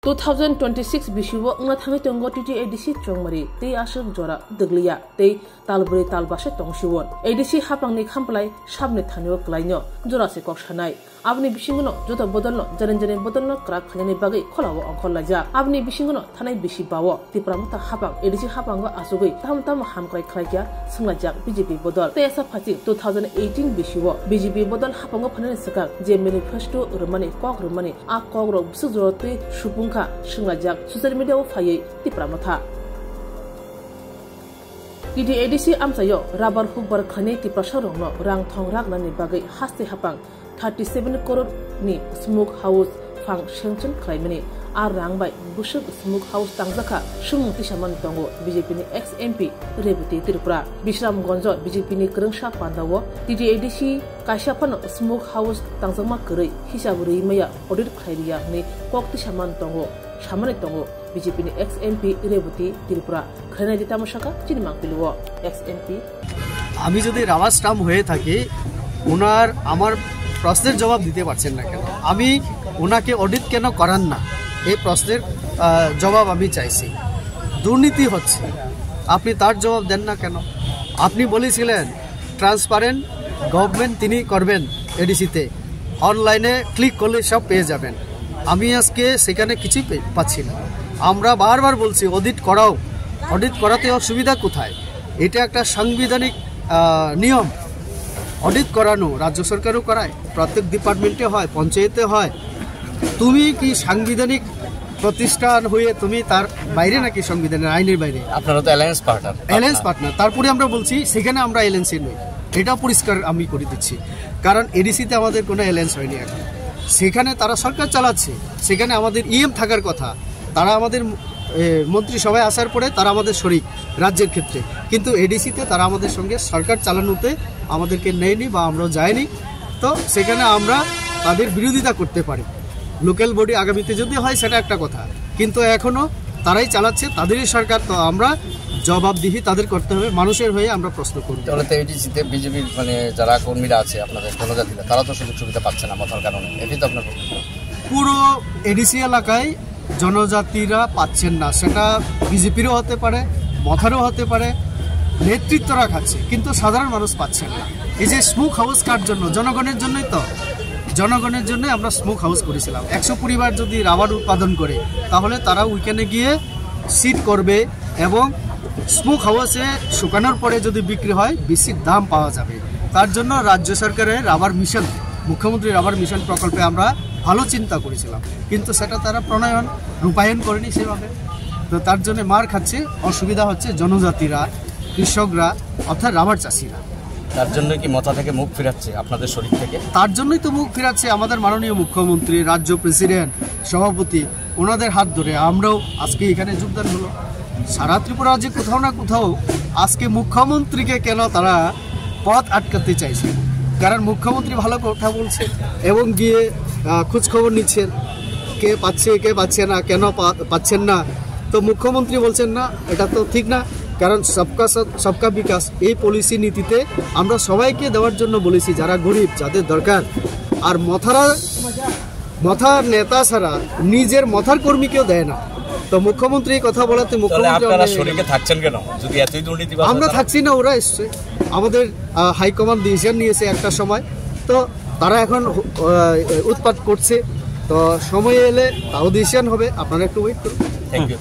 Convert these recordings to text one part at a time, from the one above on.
2026 bisiwo ngna thangi tongo titi ADC chongmari tei asuk jora deglia tei talburi talbase tongsiwon ADC hapangni khamplai sabne thanio klaino jora se kok sanai abni bisingono joto bodolno jaren bodolno krak khani bagai kholawo ongkhol laja abni bisingono thanai bisi bawo tipramata hapang ADC hapango asugoi tam hamkrai khlaikya sunglajak BJP bodol tei asa phachi 2018 bisiwo BJP bodol hapango phanani sakak je manifesto rumani kok rumani a kok ro busujoro tei supungkha sunglajak social media o phayei tipramata Kidi ADC amsayo rabar hukbar khane ti prasarongno rang thong ragnani bagai haste hapang 37 crore ni smoke house phang sanction khlaimani ar rangbai busuk smoke house tangjaka sumungti saman tongo BJP ni ex MP Rebuti Tripura Bishram Gonjo BJP ni krengsa pandawo Kidi ADC kaishapan smoke house tangjama krei hisaburi maya audit khlairia ni kokti saman tongo samane tongo BJP ni ex MP Rebuti Tripura khana dita mashaka চিনিমাং পিলুও ex MP আমি যদি rava stump হয়ে থাকি ওনার আমার প্রশ্নের জবাব দিতে পারছেন না কেন আমি ওনাকে অডিট কেন করান না এই প্রশ্নের জবাব আমি চাইছি দুর্নীতি হচ্ছে আপনি তার জবাব দেন না কেন আপনি বলেছিলেন ট্রান্সপারেন্ট গভর্নমেন্ট তিনি করবেন এডিসিতে অনলাইনে ক্লিক করলে সব পেয়ে যাবেন আমি আজকে সেখানে কিছু পাচ্ছি না আমরা বারবার বলছি অডিট করাও অডিট করাতে অসুবিধা কোথায় এটা একটা সাংবিধানিক নিয়ম অডিট করানো রাজ্য সরকারও করায় প্রত্যেক ডিপার্টমেন্টে হয় পঞ্চায়েতে হয় তুমি কি সাংবিধানিক প্রতিষ্ঠান হয়ে তুমি তার বাইরে নাকি সংবিধানের আইনের বাইরে আপনারা তো অ্যালায়েন্স পার্টনার তারপরে আমরা বলছি সেখানে আমরা এলএনসি নই এটা পরিষ্কার আমি করে দিচ্ছি কারণ এডিসিতে আমাদের কোনো এলএনস হয়নি এখন সেখানে তারা সরকার চালাচ্ছে সেখানে আমাদের ইএম থাকার কথা তারা আমাদের মন্ত্রিসভায় আসার পরে তারা আমাদের শরিক রাজ্যের ক্ষেত্রে কিন্তু এডিসিতে তারা আমাদের সঙ্গে সরকার চালানোতে আমাদেরকে নেয়নি বা আমরা যাইনি তো সেখানে আমরা তাদের বিরোধিতা করতে পারি লোকাল বডি আগামীতে যদি হয় সেটা একটা কথা কিন্তু এখনও তারাই চালাচ্ছে তাদেরই সরকার তো আমরা জবাবদিহি তাদের করতে হবে মানুষের হয়ে আমরা প্রশ্ন করি তাহলে তো এডিসিতে বিজেপির মানে যারা কর্মীরা আছে আপনাদের জনজাতিরা তারা তো সুযোগ সুবিধা পাচ্ছে না মাথার কারণে এটাই তো আপনার পুরো এডিসি এলাকায় জনজাতিরা পাচ্ছেন না সেটা বিজেপিরও হতে পারে মথারও হতে পারে নেতৃত্বরা খাচ্ছে কিন্তু সাধারণ মানুষ পাচ্ছেন না এই যে স্মোক হাউস কার জন্য জনগণের জন্যই তো জনগণের জন্য আমরা স্মোক হাউস করেছিলাম 100 পরিবার যদি রাবার উৎপাদন করে তাহলে তারা উইকেন্ডে গিয়ে সিট করবে এবং স্মোক হাউসে শুকানোর পরে যদি বিক্রি হয় বেশি দাম পাওয়া যাবে তার জন্য রাজ্য সরকারের রাবার মিশন মুখ্যমন্ত্রী রাবার মিশন প্রকল্পে আমরা ভালো চিন্তা করেছিলাম কিন্তু সেটা তারা রূপায়ণ করেনি সেভাবে তো তার জন্য মার খাচ্ছে অসুবিধা হচ্ছে জনজাতিরা কৃষকরা অর্থাৎ রাবার চাষিরা তার জন্য কি মাথা থেকে মুখ ফিরাচ্ছে আপনাদের শরীর থেকে তার জন্যই তো মুখ ফিরাচ্ছে আমাদের মাননীয় মুখ্যমন্ত্রী রাজ্য প্রেসিডেন্ট সভাপতি ওনাদের হাত ধরে আমরাও আজকে এখানে যোগদান হলো সারা ত্রিপুরা রাজ্যে কোথাও না কোথাও আজকে মুখ্যমন্ত্রীকে কেন তারা পথ আটকাতে চাইছে কারণ মুখ্যমন্ত্রী ভালো কথা বলছে এবং গিয়ে খোঁজখবর নিচ্ছেন কে পাচ্ছে কে পাচ্ছে না কেন পাচ্ছেন না তো মুখ্যমন্ত্রী বলছেন না এটা তো ঠিক না কারণ সবকা সাথ সবকা বিকাশ এই পলিসি নীতিতে আমরা সবাইকে দেওয়ার জন্য বলেছি যারা গরিব যাদের দরকার আর মথার নেতা ছাড়া নিজের মথার কর্মীকেও দেয় না তো মুখ্যমন্ত্রী কথা বলাতে আমরা থাকছি না ওরা এসছে আমাদের হাইকমান্ড ডিসিশন নিয়েছে একটা সময় তো তারা এখন উৎপাত করছে তো সময় এলে তাও ডিসিশন হবে আপনারা একটু ওয়েট করুন Thank you.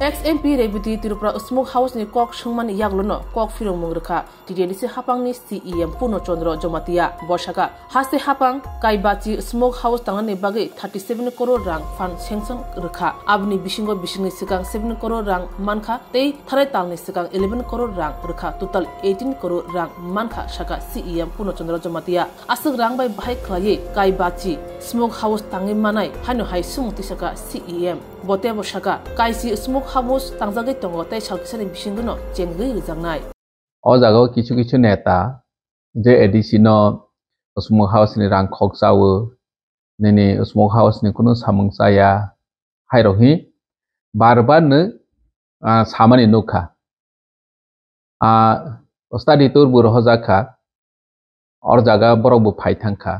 Ex MP Rebuti Tripura smoke house ni kok sungman yaglono kok firong mungrekha TDC hapang ni CEM Puno Chandra Jomatia Boshaka haste hapang kaibachi smoke house tangani bagai 37 crore rang fan sanction rekha abni bisingni sikang 7 crore rang mankha tei tharai talni sikang 11 crore rang rekha total 18 crore rang mankha shaka CEM Puno Chandra Jomatia asuk rang bai bhai khlai kaibachi smoke house tangi manai hanu hai sumti shaka CEM bote boshaka kaisi smoke house tangjagai tongo tai salkisani bisingono chenggei rijangnai o jagao kichu neta je ADC no smoke house ni rang khok chawo nini smoke house ni kuno samung saya hairohi barbar ne samani nukha study tour bur hojaka or jaga borok bu phai thangkha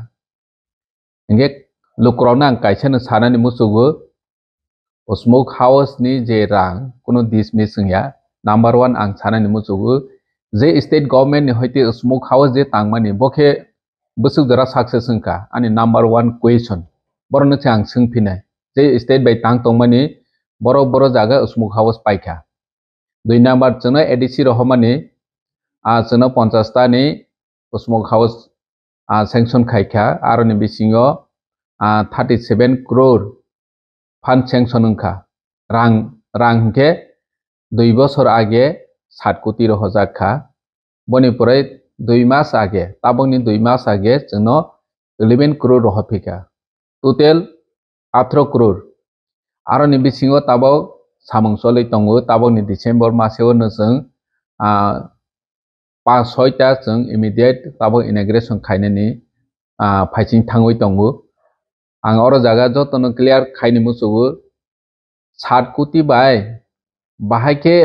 engge lukrona kaisa no sanani musugo smoke house ni je rang kuno dismissing ya number 1 ang sana ni musugu je state government ni hoite smoke house je tangmani bokhe busuk dara success ka ani number 1 question borno chang singpinai je state by tang tongmani boro jaga smoke house paikha 2 number chana adc rohmani chana 50 ta ni smoke house sanction khaikha aro ni bisingo 37 crore fund sanction ungkha rang ke 2 বছর আগে 7 কোটি রহজাখা বনি পরে 2 মাস আগে তাবংনি 2 মাস আগে जोंनो 11 crore রহফিকা total 18 crore आरो नि बिसिङो ताबो सामं सलै तंगो ताबोनि डिसेम्बर मासेव नजों 5-6 ता जों इमिडिएट ताबो इनाग्रेशन खायनानि फाइसिं थांगoi तंगो आं अरो जागा जतनो क्लियर खायनि मुसुगो 7 कोटी बाय बाहायके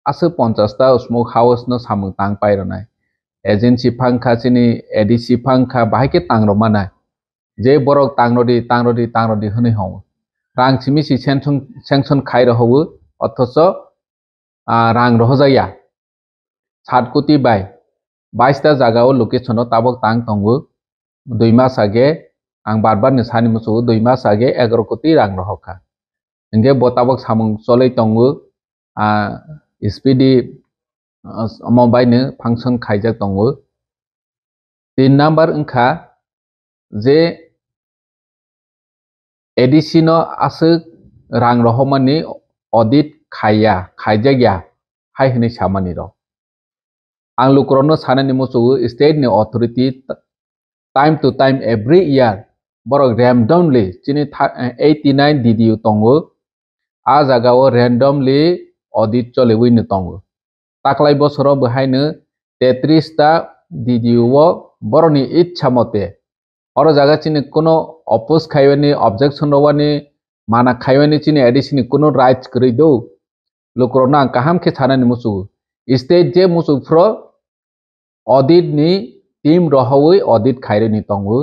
आसो 50 ता स्मोक हाउस न सामं तांग पाइरनाय एजेंसी फांखा चिनि एडीसी फांखा बाहायके तांगरमानाय जे बरक तांगरदि हनै हौ रां सिमिसि सेंसन खाइ रहौ अथच रां रहजाया 7 कोटी बाय 22 ता जागाव लोकेशनो ताबक तांग तंगो 2 मास आगे आं बारबार नि सानि मुसु 2 मास आगे 11 कोटी रां रहखा इंगे बताबक सामं सलै तंगो स्पीडी मोबाइल फांक्शन खाइजाक तंगो 3 नम्बर अंखा जे एडीसी नो आसो रां रहमानि ऑडिट खाइजाया हाय हनै सामानि र आं लुकरनो सानानि मुसु स्टेट नि authority time to time every year बरक रैंडमली चिनि 89 डीडीयू तंगो आ जागाव रैंडमली ऑडिट चलेवैनो तंगो ताकलाय बसरो बहायनो 33 ता डीडीयू बरनि इच्छा मते और जागा चिनि कोनो अपोज खाइवानि ऑब्जेक्शन रवानि माना खाइवानि चिनि एडीसी कोनो राइट्स करै दो लोकरना काहाम के थानानि मुसु स्टेट जे मुसु फ्रो ऑडिट नि टीम रहवै ऑडिट खाइरेनि तंगो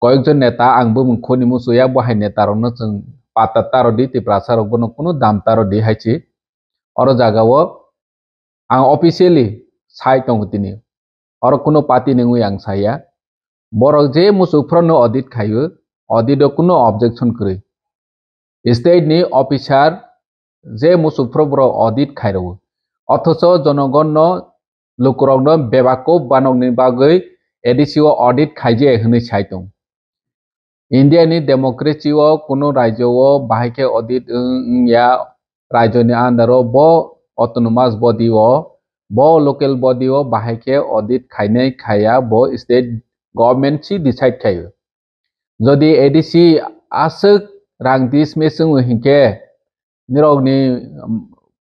कयेकजन नेता आंबो मुखनि मुसुया बहाय नेतारनो जों पातातारदि तिप्रासारबनो कोनो दामतारदि हाइछि और जागाव आं ऑफिशियली साइ तंगतिनि और कोनो पार्टी नंगै आं साया बरक जे मुसुफ्रनो ऑडिट खायो ऑडिट कोनो ऑब्जेक्शन करै स्टेट नि ऑफिसर जे मुसुफ्र ब्रो ऑडिट खाइरो अथच जनगण लोकरनो बेबाको बानंनि बागै एडीसी ऑडिट खाइजे हनै साइतों इंडिया नि डेमोक्रेसी कोनो राज्य बाहायके ऑडिट या राज्य नि अंडर बो ऑटोनोमस बॉडी बो लोकल बॉडी बाहायके ऑडिट खाइनाय खाया बो स्टेट गवर्नमेंट सी डिसाइड खायो जदि एडीसी आसो रां डिसमिसिंग हिंके निरगनि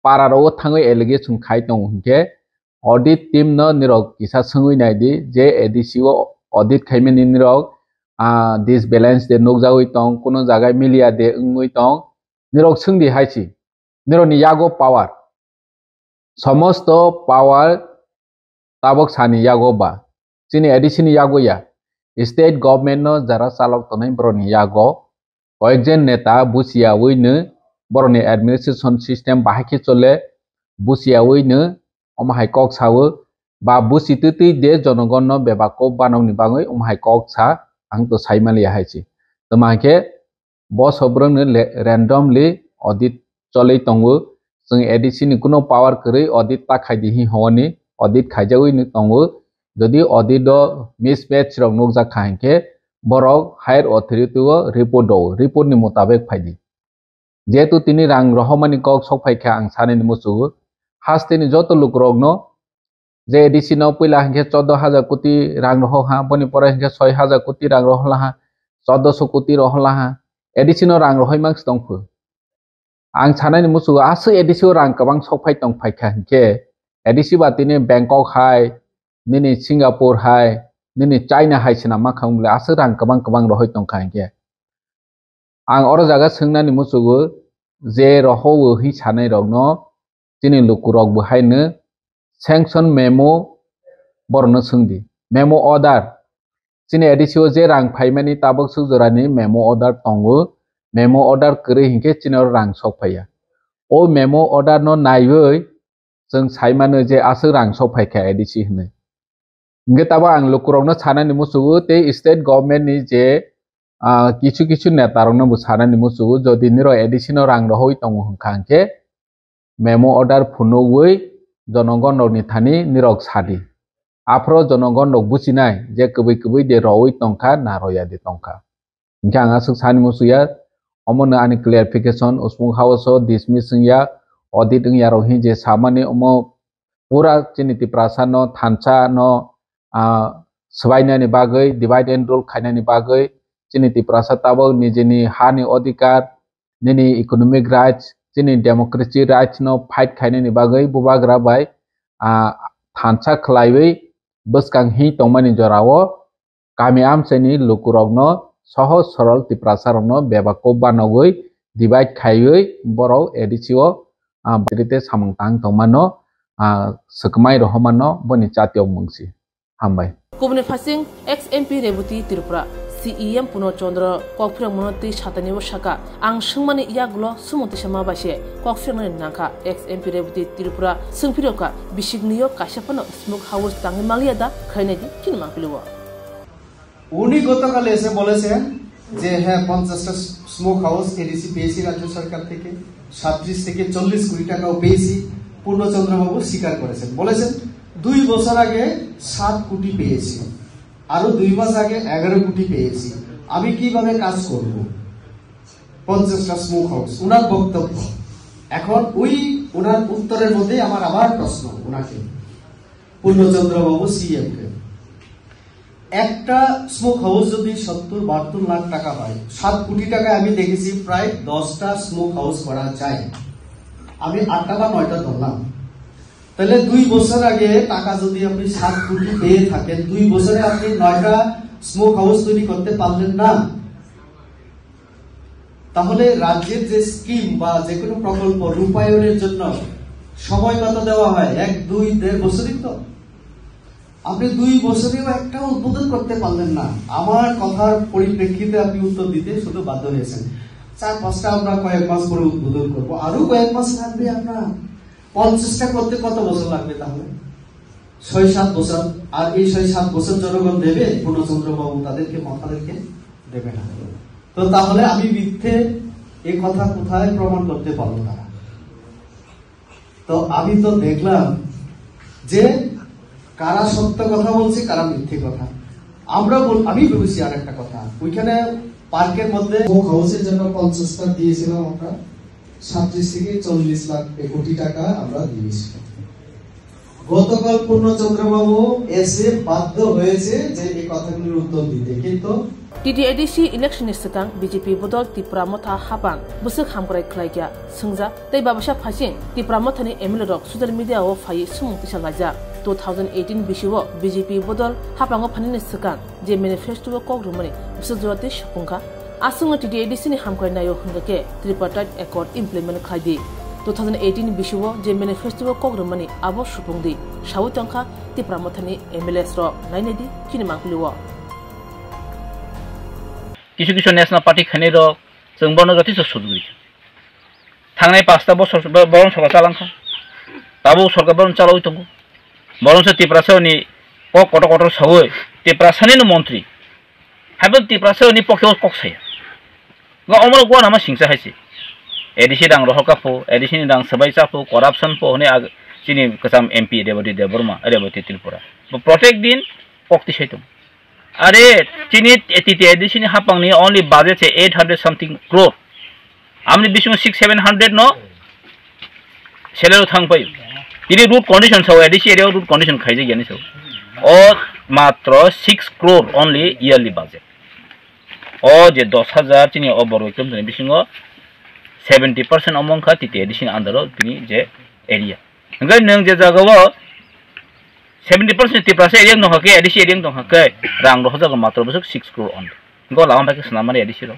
पारारो थाङै एलिगेशन खाइ दं हिंके ऑडिट टीम न निरग किसा संगै नायदि जे एडीसी ऑडिट खाइमेनि निरग डिसबैलेंस दे नगजावै दं कोनो जागा मिलिया दे ओंगै दं निरग संदि हाइसि निरनि यागो पावर समस्त पावर ताबक सानि यागो बा चिनि एडीसी नि यागो या स्टेट गवर्नमेंट न जरा चालक तनै बरनि यागो कयेकजन नेता बुसियावैनो बरनि एडमिनिस्ट्रेशन सिस्टम बाहायके चले बुसियावैनो अमहाय कक सावो बा बुसितति दे जनगण न बेबाको बानंनि बाङै अमहाय कक सा आं तो साइमालिया हाइसि तमाके बस हब्रनो रैंडमली ऑडिट चलै तंगो जों एडीसी नि कोनो पावर करै ऑडिट ताखायदि हि हवनि ऑडिट खाइजावैनो तंगो जदि ऑडिट मिसमैच रंग नगजा खांके बरक हायर अथॉरिटी रिपोर्ट नि मुताबिक फाइदि जेतु तिनि रां रहमानि कक सफायखा आं सानेनि मुसु हास्तेनि जत लुकरगनो जे एडीसी न पहिला हंके 14000 कोटी रां रहहा बनि परे हंके 6000 कोटी रां रहलाहा 1400 कोटी रहलाहा एडीसी न रां रहै मांस दंफो आं सानेनि मुसु आसो एडीसी रां गोबां सफाय दं फायखा हंके एडीसी बातिनि बैंकॉक हाय निनि सिंगापुर हाय निनि चाइना हाय सिना मा खामले आसो रां गोबां रहै दंखा हंके आं और जागा सोंनानि मुसुगो जे रहौ हि सानै रगनो तिनि लुकुरग बहायनो सैंक्शन मेमो बरनो सोंदि मेमो ऑर्डर चिनि एडीसी जे रां फाइमानि ताबक सुजरानि मेमो ऑर्डर तंगो memo order kere hingke chinor rang sokphaya o memo order no naibai जों साइमानो जे आसो रां सफायखा एडिसि होनो इंगे ताबा आं लोकरनो सानानि मुसुगु ते स्टेट गवर्नमेंट नि जे किछु किछु नेतारनो बु सानानि मुसुगु जदि निरो एडिसिनो रां रहoi तंग हंखांके मेमो ऑर्डर फुनोवै जनगण नि थानि निरक सादि आफ्रो जनगण नक बुसिनाय जे कबै कबै दे रहoi तंखा ना रया दे तंखा इंगे आं आसो सानि मुसुया अमनो आनि क्लियरिफिकेशन उसमुक हाउसो डिसमिसिंग या ऑडिट या रोहि जे सामान्य उमो पूरा चिनिति प्रासानो थानसा नो सबाइनानि बागै डिवाइड एंड रूल खायनानि बागै चिनिति प्रासाताबो निजेनि हानि अधिकार निनि इकोनॉमिक राइट्स चिनि डेमोक्रेसी राइट्स नो फाइट खायनानि बागै बुबाग्रा बाय थानसा खलाइबै बसकां हि तंमानि जरावो गामि आमसेनि लुकुरगनो सहज सरल तिप्रासारनो बेबाको बानगै डिवाइड खायै बरो एडिसिओ बायरिते सामंतां तंमानो सकमाय रहमानो बनि चातियाव मंगसि हामबाय कुबनि फासिं ex MP Rebuti Tripura CEM Puno Chandra कॉकफ्रेंग मनोति सातनि वशाका आं संमानि यागलो सुमति समा बासे कॉकफ्रेंग नाका एक्स एमपी रेबुती त्रिपुरा संफिरोका बिसिगनियो काशापनो स्मोक हाउस तांगि मालियादा खैनेदि किनमा पिलुवा উনি গতকাল এসে বলেছেন যে হ্যাঁ 50টা স্মোক হাউস এডিসি পেয়েছি রাজ্য সরকার থেকে 37 থেকে 40 কোটি টাকাও পেয়েছি পূর্ণচন্দ্রবাবু স্বীকার করেছেন বলেছেন 2 বছর আগে 7 কোটি পেয়েছি আরো 2 মাস আগে 11 কোটি পেয়েছি আমি কিভাবে কাজ করব 50টা স্মোক হাউস উনার বক্তব্য এখন ওই উনার উত্তরের মধ্যে আমার আবার প্রশ্ন উনাকে পূর্ণচন্দ্রবাবু সিএম কে একটা স্মোক হাউস যদি 70-72 লাখ টাকা হয় 7 কোটি টাকা আমি দেখেছি প্রায় 10টা স্মোক হাউস করা যায় আমি 8টা বা 9টা ধরলাম তাহলে 2 বছর আগে টাকা যদি আপনি 7 কোটি পেয়ে থাকেন 2 বছরে আপনি 9টা স্মোক হাউস তৈরি করতে পারলেন না তাহলে রাজ্যের যে স্কিম বা যে কোনো প্রকল্প রূপায়ণের জন্য সময় কত দেওয়া হয় 1-2-1.5 বছরই তো আপনি 2 বছরেও একটা উদ্বোধন করতে পারলেন না আমার কথার পরিপ্রেক্ষিতে আপনি উত্তর দিতে শুধু বাধ্য হয়েছেন 4-5টা আমরা কয়েক মাস পরে উদ্বোধন করব আরো কয়েক মাস লাগবে আপনার 50টা করতে কত বছর লাগবে তাহলে 6-7 বছর আর এই 6-7 বছর জনগণ দেবে পূর্ণচন্দ্রবাবু তাদেরকে দেবে না তো তাহলে আমি মিথ্যে এই কথা কোথায় প্রমাণ করতে পারবো না তো আমি তো দেখলাম যে কারা সত্য কথা বলছে কারা মিথ্যে কথা আমি বলছি আর একটা কথা ওইখানে পার্কের মধ্যে হাউসের জন্য 50টা দিয়েছিলাম আমরা 37 থেকে 40 লাখ কোটি টাকা আমরা দিয়েছি গতকাল পূর্ণচন্দ্রবাবু এসে বাধ্য হয়েছে যে এই কথাগুলোর উত্তর দিতে কিন্তু TDADC election ni sekang BJP bodol Tipra motha hapang busuk hamkrai khlaigya sungja tei babasha phasing Tipra motha ni ML rok social media o phai sumung tisangaja 2018 bishiwo BJP bodol hapango phani ni sekang je manifesto ko grumani busuk jwate shupungka asung TDADC ni hamkrai nayo hungake tripartite accord implement khaidi 2018 bishiwo je manifesto ko grumani abo shupungdi shawutangka Tipra motha ni MLS ro nainedi kinimangpliwo কিছু কিছু national party খানি rock जों बनो যথেষ্ট সুযোগ थांनाय 5টা বছর বরং সরকার চালাंखा दाबो सरकार बरं चालावै दङ बरंसो तिप्रासानि कट कट सावै तिप्रासानि मन्त्री हाबो तिप्रासानि पकेव कक्साय अमर गवा नामा सिंसा हायसे एडिसि दां रहकाफो एडिसिनि दां सबाय चाफो करापसन पो ने चिनि कसाम एमपी रेवती देवबर्मा रेवती त्रिपुरा प्रत्येक दिन पक्ति सैतम अरे चिनी TDADC हापांगनि only budget 800 something crore आमनि बिसिङ 600-700 नो सेलेरो थांबाय तिनि रूट कंडीशन साव एडिसि एरिया रूट कंडीशन खाइजे गयानि साव ओ मात्र 6 crore only yearly budget ओ जे 10000 चिनि ओवर वेकम नि बिसिङ 70% अमंग खा TDADC अंडर तिनि जे एरिया नंगै नों जे जागाव 70% तिप्रासा एरिया दं हके एडिसि एरिया दं हके रां रह मात्र बसक 6 crore on गो लामा बाके सनामानि एडिसि रो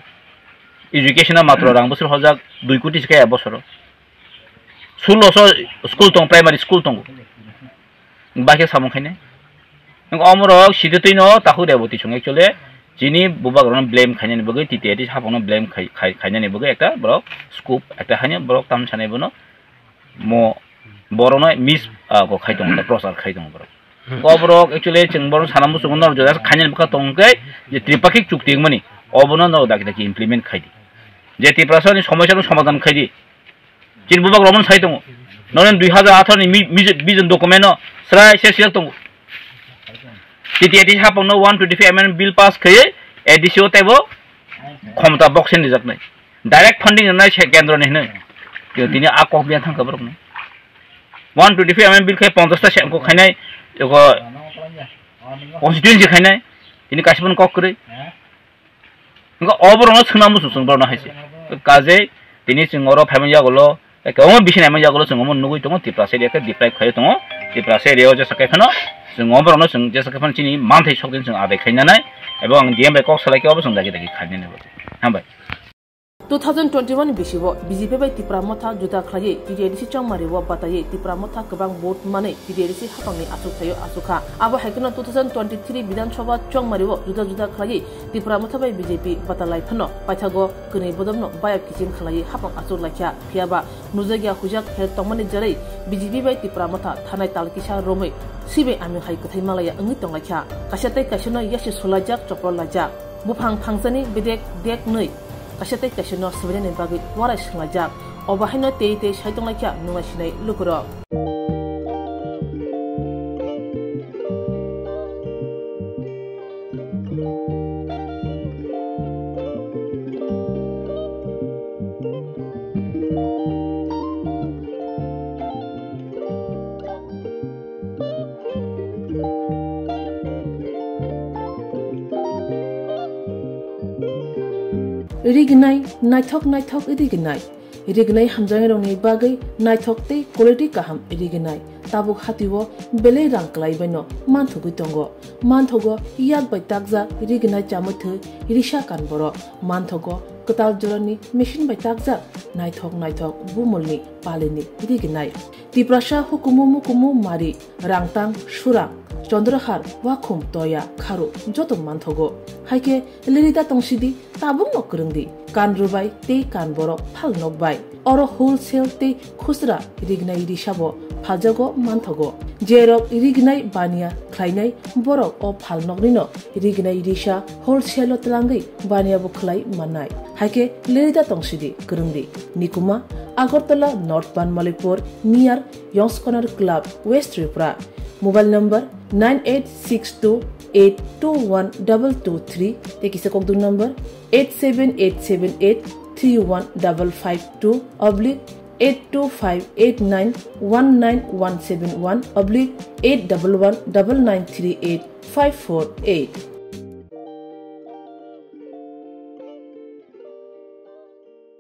एजुकेशना मात्र रां बसर हजाक 2 कोटी सके बसर स्कुल दं प्राइमारी स्कुल दं बाके सामखायने नों अमर सिदतैनो ताखु रेवती सं actually Jini bubak ron blame khanya ni bagai TTI hapang no blame khanya ni bagai ekta borok scoop ekta hanya borok tam chane bono mo borona miss ko khai tong ta process khai tong borok ko borok actually ching borok sanam bu sungon jo khanya baka tong kai je tripakik chukti mani obono no daki implement khai di je triprasa ni সমস্যা no সমাধান khai di jin bubak romon sai tong noren 2018 ni vision document no srai se siak tong TTI hapang no 125 amendment bill pass khai edisio tebo khomta boxen dijak nai direct funding nai che kendro ni ne yo tini akok bian thang kabrok no 125 amendment bill khai 50 ta sem ko khainai yo constituency khainai tini kasibon kok kre ngo oborong sungnamu susung borna haise kaje tini singoro family golo ekamo bisin amya golo sungmo nugui tongo tiprase dia ke diprai khai tongo tiprase reo je sakai khano sungmo borno sung je sakai phan chini manthai sokdin sung ade khaina nai ebong dm bai kok salai ke obosung dagi khaine ne hambai 2021 bisibo BJP bai tipra motha juta khlaye TDC changmari wa bataye tipra motha kabang vote mane TDC hapangni asuk thayo asuka abo haikna 2023 Bidhan Sabha changmari wa juta khlaye tipra motha bai BJP batalai phano paithago kuni bodamno baya kichim khlaye hapang asur lakya phiaba nujagya hujak hel tongmani jarai BJP bai tipra motha thanai talkisa romai sibe ami hai kathai malaya angi tonglakya kashatai kasino yashi sulajak chopro lajak bufang phangzani bidek dek nei kashatai kasino subene bagi wara shlajak obahino te shaitong lakya nunga shinai lukuro Rignai naithok rignai hamjang rongni bagai naithok te quality kaham rignai tabuk hatiwo bele rang klai baino manthugui tongo manthogo yak bai takja rignai chamuthu risha kan boro manthogo katal jorani machine bai takja naithok bumulni paleni rignai tiprasha hukumu mari rangtang surang Chandrahar wakhum toya kharu joto manthogo haike lerida tongsidi tabung nokrungdi kanrubai te kanborok phal nokbai oro wholesale te khusra rignai risabo phajago manthogo jerok rignai bania khlainai borok o phal nokrino rignai risha wholesale tlangai bania bu khlai manai haike lerida tongsidi krungdi nikuma Agartala North Banmalipur near Yongs Corner Club West Tripura Mobile number 9862821223 Tekisa Kokdu number 87878315552 /82589191171 /8119938 548